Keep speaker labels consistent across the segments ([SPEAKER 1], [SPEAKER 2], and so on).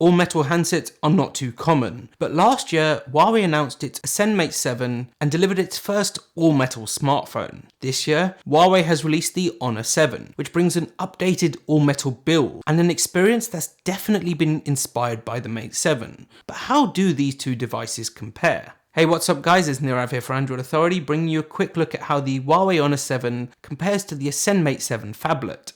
[SPEAKER 1] All metal handsets are not too common, but last year Huawei announced its Ascend Mate 7 and delivered its first all-metal smartphone. This year, Huawei has released the Honor 7, which brings an updated all-metal build and an experience that's definitely been inspired by the Mate 7. But how do these two devices compare? Hey, what's up guys, it's Nirav here for Android Authority, bringing you a quick look at how the Huawei Honor 7 compares to the Ascend Mate 7 phablet.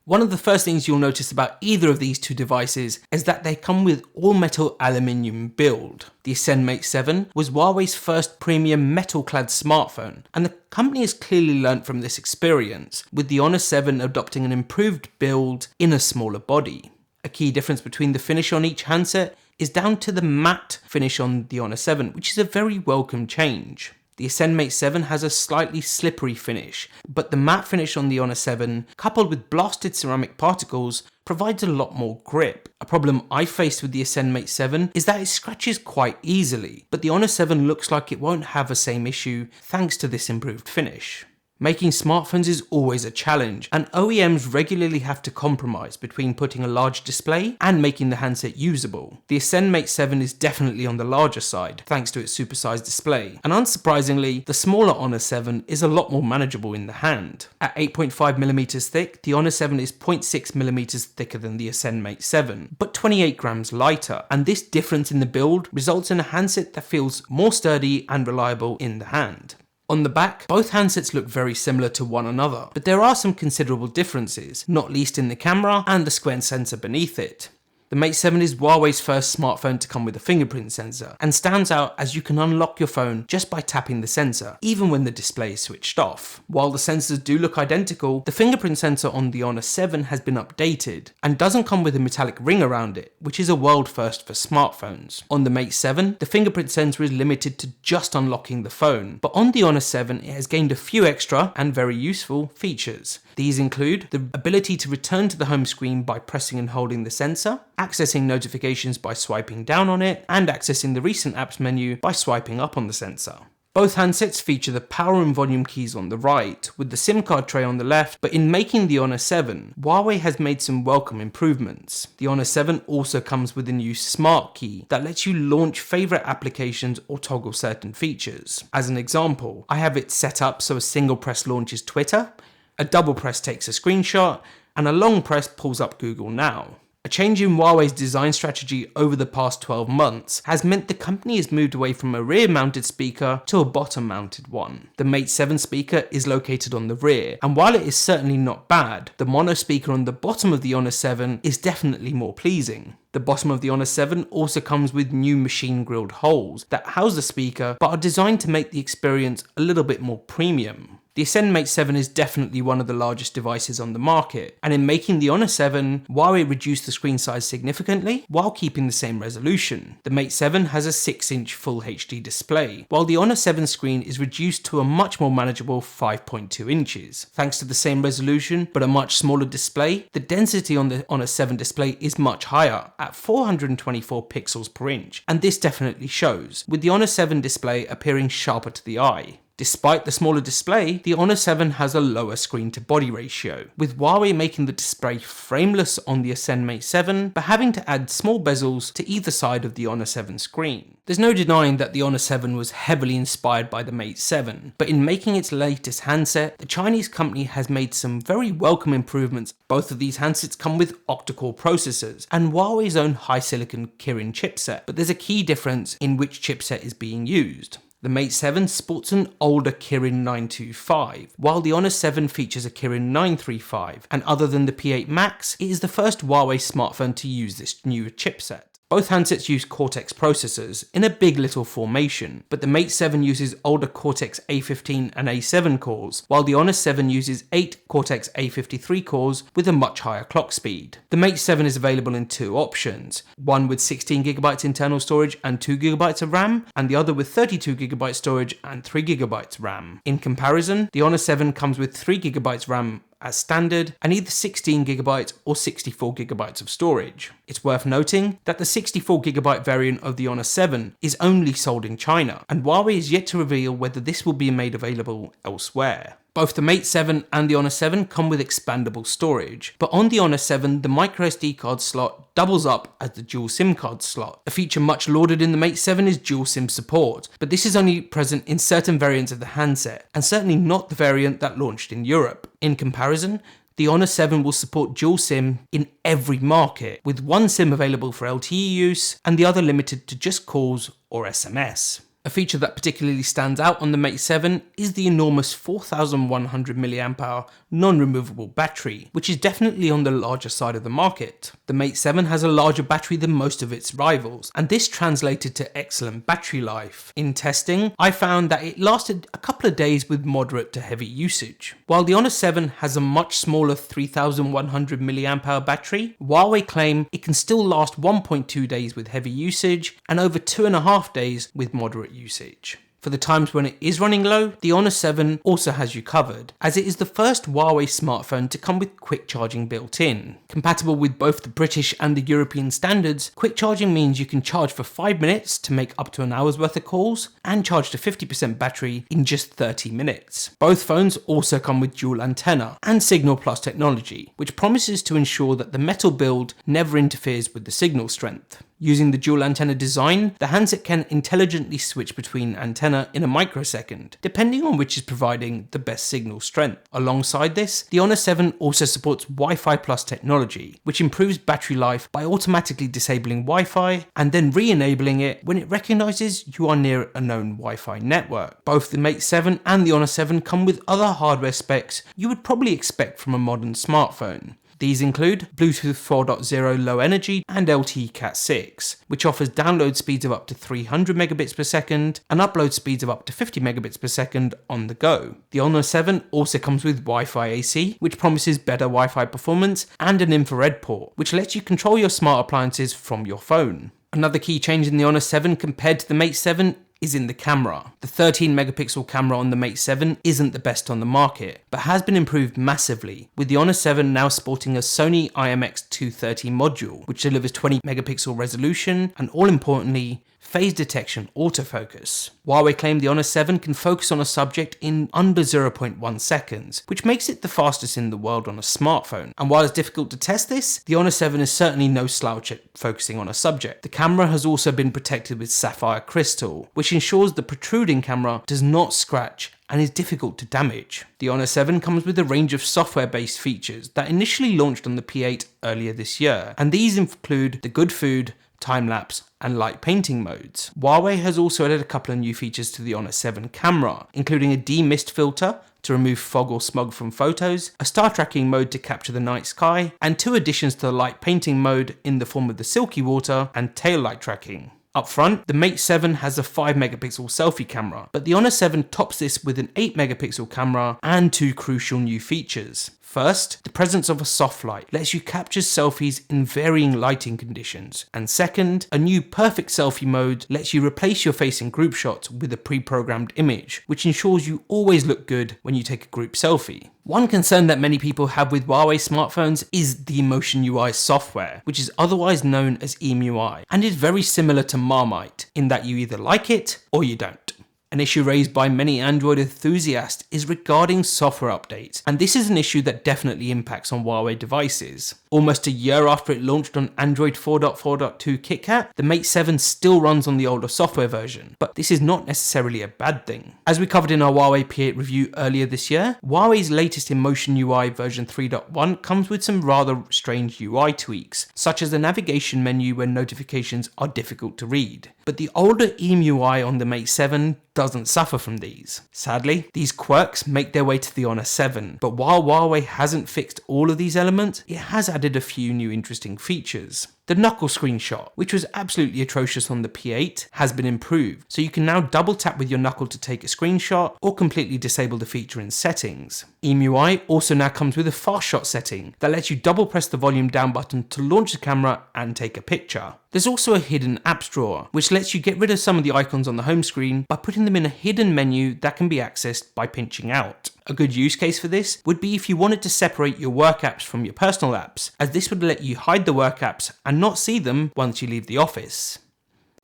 [SPEAKER 1] One of the first things you'll notice about either of these two devices is that they come with all-metal aluminium build. The Ascend Mate 7 was Huawei's first premium metal-clad smartphone, and the company has clearly learnt from this experience, with the Honor 7 adopting an improved build in a smaller body. A key difference between the finish on each handset is down to the matte finish on the Honor 7, which is a very welcome change. The Ascend Mate 7 has a slightly slippery finish, but the matte finish on the Honor 7, coupled with blasted ceramic particles, provides a lot more grip. A problem I faced with the Ascend Mate 7 is that it scratches quite easily, but the Honor 7 looks like it won't have the same issue thanks to this improved finish. Making smartphones is always a challenge, and OEMs regularly have to compromise between putting a large display and making the handset usable. The Ascend Mate 7 is definitely on the larger side, thanks to its supersized display, and unsurprisingly, the smaller Honor 7 is a lot more manageable in the hand. At 8.5mm thick, the Honor 7 is 0.6mm thicker than the Ascend Mate 7, but 28 grams lighter, and this difference in the build results in a handset that feels more sturdy and reliable in the hand. On the back, both handsets look very similar to one another, but there are some considerable differences, not least in the camera and the square sensor beneath it. The Mate 7 is Huawei's first smartphone to come with a fingerprint sensor, and stands out as you can unlock your phone just by tapping the sensor, even when the display is switched off. While the sensors do look identical, the fingerprint sensor on the Honor 7 has been updated, and doesn't come with a metallic ring around it, which is a world first for smartphones. On the Mate 7, the fingerprint sensor is limited to just unlocking the phone, but on the Honor 7 it has gained a few extra, and very useful, features. These include the ability to return to the home screen by pressing and holding the sensor, accessing notifications by swiping down on it, and accessing the recent apps menu by swiping up on the sensor. Both handsets feature the power and volume keys on the right, with the SIM card tray on the left, but in making the Honor 7, Huawei has made some welcome improvements. The Honor 7 also comes with a new smart key that lets you launch favourite applications or toggle certain features. As an example, I have it set up so a single press launches Twitter, a double press takes a screenshot, and a long press pulls up Google Now. A change in Huawei's design strategy over the past 12 months has meant the company has moved away from a rear-mounted speaker to a bottom-mounted one. The Mate 7 speaker is located on the rear, and while it is certainly not bad, the mono speaker on the bottom of the Honor 7 is definitely more pleasing. The bottom of the Honor 7 also comes with new machine-grilled holes that house the speaker but are designed to make the experience a little bit more premium. The Ascend Mate 7 is definitely one of the largest devices on the market, and in making the Honor 7, Huawei reduced the screen size significantly while keeping the same resolution. The Mate 7 has a 6-inch Full HD display, while the Honor 7 screen is reduced to a much more manageable 5.2 inches. Thanks to the same resolution but a much smaller display, the density on the Honor 7 display is much higher, at 424 pixels per inch, and this definitely shows, with the Honor 7 display appearing sharper to the eye. Despite the smaller display, the Honor 7 has a lower screen-to-body ratio, with Huawei making the display frameless on the Ascend Mate 7, but having to add small bezels to either side of the Honor 7 screen. There's no denying that the Honor 7 was heavily inspired by the Mate 7, but in making its latest handset, the Chinese company has made some very welcome improvements. Both of these handsets come with octa-core processors, and Huawei's own high-silicon Kirin chipset, but there's a key difference in which chipset is being used. The Mate 7 sports an older Kirin 925, while the Honor 7 features a Kirin 935, and other than the P8 Max, it is the first Huawei smartphone to use this newer chipset. Both handsets use Cortex processors in a big little formation, but the Mate 7 uses older Cortex A15 and A7 cores, while the Honor 7 uses 8 Cortex A53 cores with a much higher clock speed. The Mate 7 is available in two options, one with 16GB internal storage and 2GB of RAM, and the other with 32GB storage and 3GB RAM. In comparison, the Honor 7 comes with 3GB RAM as standard, and either 16GB or 64GB of storage. It's worth noting that the 64GB variant of the Honor 7 is only sold in China, and Huawei is yet to reveal whether this will be made available elsewhere. Both the Mate 7 and the Honor 7 come with expandable storage, but on the Honor 7 the microSD card slot doubles up as the dual SIM card slot. A feature much lauded in the Mate 7 is dual SIM support, but this is only present in certain variants of the handset, and certainly not the variant that launched in Europe. In comparison, the Honor 7 will support dual SIM in every market, with one SIM available for LTE use and the other limited to just calls or SMS. A feature that particularly stands out on the Mate 7 is the enormous 4100 mAh non-removable battery, which is definitely on the larger side of the market. The Mate 7 has a larger battery than most of its rivals, and this translated to excellent battery life. In testing, I found that it lasted a couple of days with moderate to heavy usage. While the Honor 7 has a much smaller 3100 mAh battery, Huawei claim it can still last 1.2 days with heavy usage and over 2.5 days with moderate usage. For the times when it is running low, the Honor 7 also has you covered, as it is the first Huawei smartphone to come with quick charging built in. Compatible with both the British and the European standards, quick charging means you can charge for 5 minutes to make up to an hour's worth of calls, and charge to 50% battery in just 30 minutes. Both phones also come with dual antenna and Signal Plus technology, which promises to ensure that the metal build never interferes with the signal strength. Using the dual antenna design, the handset can intelligently switch between antenna in a microsecond, depending on which is providing the best signal strength. Alongside this, the Honor 7 also supports Wi-Fi Plus technology, which improves battery life by automatically disabling Wi-Fi and then re-enabling it when it recognizes you are near a known Wi-Fi network. Both the Mate 7 and the Honor 7 come with other hardware specs you would probably expect from a modern smartphone. These include Bluetooth 4.0 Low Energy and LTE Cat 6, which offers download speeds of up to 300 megabits per second and upload speeds of up to 50 megabits per second on the go. The Honor 7 also comes with Wi-Fi AC, which promises better Wi-Fi performance, and an infrared port, which lets you control your smart appliances from your phone. Another key change in the Honor 7 compared to the Mate 7 is in the camera. The 13 megapixel camera on the Mate 7 isn't the best on the market, but has been improved massively, with the Honor 7 now sporting a Sony IMX230 module, which delivers 20 megapixel resolution and, all importantly, phase detection autofocus. Huawei claimed the Honor 7 can focus on a subject in under 0.1 seconds, which makes it the fastest in the world on a smartphone. And while it's difficult to test this, the Honor 7 is certainly no slouch at focusing on a subject. The camera has also been protected with sapphire crystal, which ensures the protruding camera does not scratch and is difficult to damage. The Honor 7 comes with a range of software-based features that initially launched on the P8 earlier this year, and these include the Good Food, time-lapse, and light painting modes. Huawei has also added a couple of new features to the Honor 7 camera, including a demist filter to remove fog or smog from photos, a star tracking mode to capture the night sky, and 2 additions to the light painting mode in the form of the silky water and tail light tracking. Up front, the Mate 7 has a 5 megapixel selfie camera, but the Honor 7 tops this with an 8 megapixel camera and 2 crucial new features. First, the presence of a soft light lets you capture selfies in varying lighting conditions. And second, a new perfect selfie mode lets you replace your face in group shots with a pre-programmed image, which ensures you always look good when you take a group selfie. One concern that many people have with Huawei smartphones is the Emotion UI software, which is otherwise known as EMUI, and is very similar to Marmite in that you either like it or you don't. An issue raised by many Android enthusiasts is regarding software updates, and this is an issue that definitely impacts on Huawei devices. Almost a year after it launched on Android 4.4.2 KitKat, the Mate 7 still runs on the older software version, but this is not necessarily a bad thing. As we covered in our Huawei P8 review earlier this year, Huawei's latest Emotion UI version 3.1 comes with some rather strange UI tweaks, such as the navigation menu when notifications are difficult to read. But the older EMUI on the Mate 7 doesn't suffer from these. Sadly, these quirks make their way to the Honor 7, but while Huawei hasn't fixed all of these elements, it has added a few new interesting features. The knuckle screenshot, which was absolutely atrocious on the P8, has been improved, so you can now double tap with your knuckle to take a screenshot or completely disable the feature in settings. EMUI also now comes with a fast shot setting that lets you double press the volume down button to launch the camera and take a picture. There's also a hidden apps drawer, which lets you get rid of some of the icons on the home screen by putting them in a hidden menu that can be accessed by pinching out. A good use case for this would be if you wanted to separate your work apps from your personal apps, as this would let you hide the work apps and not see them once you leave the office.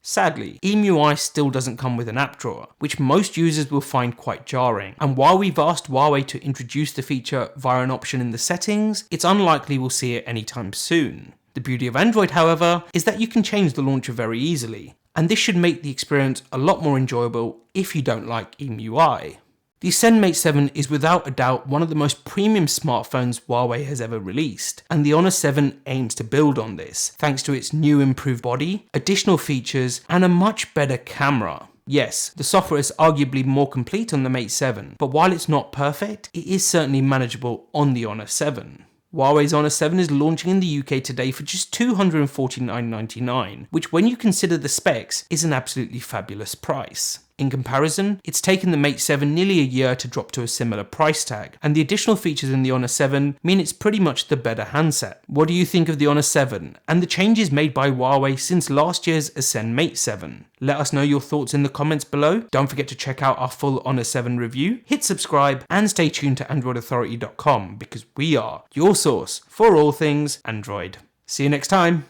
[SPEAKER 1] Sadly, EMUI still doesn't come with an app drawer, which most users will find quite jarring, and while we've asked Huawei to introduce the feature via an option in the settings, it's unlikely we'll see it anytime soon. The beauty of Android, however, is that you can change the launcher very easily, and this should make the experience a lot more enjoyable if you don't like EMUI. The Ascend Mate 7 is without a doubt one of the most premium smartphones Huawei has ever released, and the Honor 7 aims to build on this, thanks to its new improved body, additional features, and a much better camera. Yes, the software is arguably more complete on the Mate 7, but while it's not perfect, it is certainly manageable on the Honor 7. Huawei's Honor 7 is launching in the UK today for just $249.99, which when you consider the specs is an absolutely fabulous price. In comparison, it's taken the Mate 7 nearly a year to drop to a similar price tag, and the additional features in the Honor 7 mean it's pretty much the better handset. What do you think of the Honor 7 and the changes made by Huawei since last year's Ascend Mate 7? Let us know your thoughts in the comments below. Don't forget to check out our full Honor 7 review, hit subscribe, and stay tuned to AndroidAuthority.com because we are your source for all things Android. See you next time.